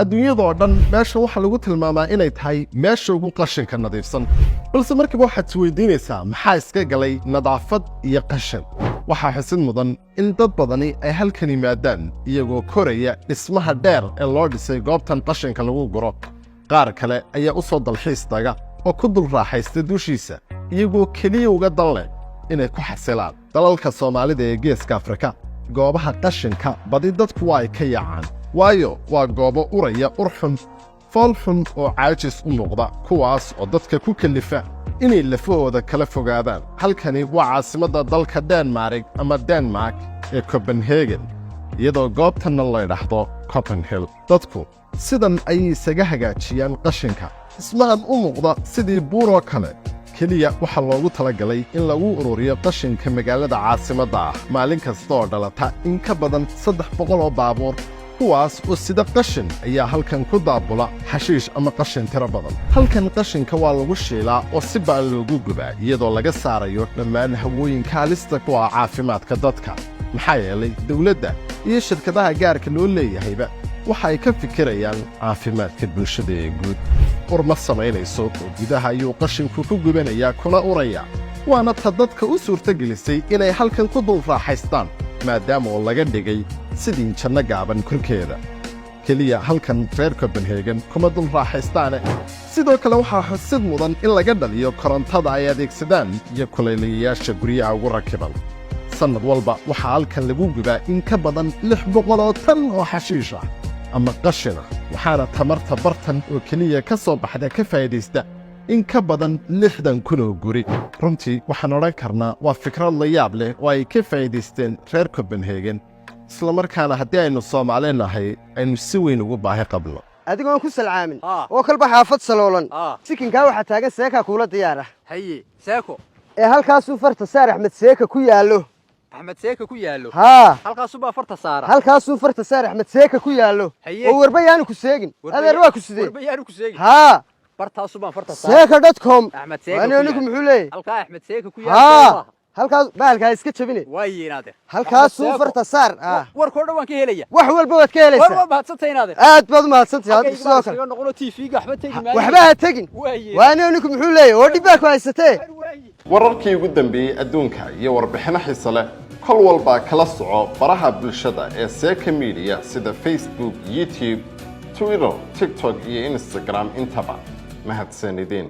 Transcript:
adduunyadoo dhan meesha waxa lagu tilmaamaa inay tahay meesha ugu qashinka nadiifsan balse markiiba waxaad isweydiinaysaa maxaa iska galay nadaafad iyo qashin waxaa xusid mudan in dad badani ay halkan yimaadaan iyagoo koraya dhismaha dheer ee loo dhisay goobtan qashinka lagu guro qaar kale ayaa u soo dalxiis taga oo ku dul raaxaysta dushiisa iyagoo keliya uga dan leh inay ku xasilaan dalalka Soomaalida ee Geeska Afrika goobaha qashinka badi dadku waa ay ka yaacaan waayo waa goobo uraya urxun foolxun oo caajis u noqda kuwaas oo dadka ku kalifa inay lafahooda kala fogaadaan halkani waa caasimadda dalka Denmark ee Copenhagen iyadoo goobtanna la yidhaahdo Copenhagen dadku sidan ayay isaga hagaajiyaan qashinka ismahan u muuqda sidii buuro kale keliya waxaa loogu talagalay in lagu ururiyo qashinka magaalada caasimadda ah maalin kasta oo dhalata in ka badan 300 oo baabuur kuwaas oo sida qashin ayaa halkan ku daabula xashiish ama qashin tiro badan halkan qashinka waa lagu shiilaa oo si baan loogu gubaa iyadoo laga saarayo dhammaan hawooyinka halista ku ah caafimaadka dadka maxaa yeelay dawladda iyo shirkadaha gaarka loo leeyahayba waxa ay ka fikirayaan caafimaadka bulshada ee guud urma samaynayso oo gudaha ayuu qashinku ku gubanayaa kuna uraya waana ta dadka u suurtagelisay inay halkan ku dul raaxaystaan maadaama oo laga dhigay sidii janno gaaban korkeeda keliya halkan reer Copenhagen kuma dul raaxaystaane sidoo kale waxaa xusid mudan in laga dhaliyo korontada ay adeegsadaan iyo kulaylayaasha guryaha ugu rakiban sanad walba waxaa halkan lagu gubaa in ka badan 600 oo tan oo xashiish ah ama qashin ah waxaana tamarta bartan oo keliya ka soo baxda ka faa'iideysta in ka badan 60,000 oo guri runtii waxaan oran karnaa waa fikrad la yaab leh oo ay ka faa'iideysteen reer Copenhagen isla markaana haddii aynu Soomaali nahay aynu si weyn ugu baahi qabno adigoon ku salcaamin oo kalba xaafad saloolan sikinka waxa taagan seeka kula diyaara haye seeko ee halkaas uu farta saar Axmed seeka ku yaalo أحمد سيكا كويالو ها halkaas baa farta saara halkaas uu farta saar Axmed seeka ku yaalo oo warbayaan ku seegin adeer waa ku sidee warbayaan ku seegin ها bartaas baa farta saara seeka.com Axmed Seeka ana anigu muxuu leeyahay halka Axmed Seeka ku yaalo halkaas baalka iska jabine way yiraahday halkaas uu farta saar warkoo dhawaan ka helaya wax walba waad ka helaysaa war mahadsantahay inaad aad baad mahadsantahay aad sidoo kale noqono TV-ga waxba tagi maayo waxba ha tagin waana anigu muxuu leeyahay oo dhibaa ku haysatee wararkii ugu dambeeyay adduunka iyo warbixino xiiso leh kol walba kala soco baraha bulshada ee Seeka Media sida Facebook, YouTube, Twitter, TikTok iyo Instagram intaba mahadsanidin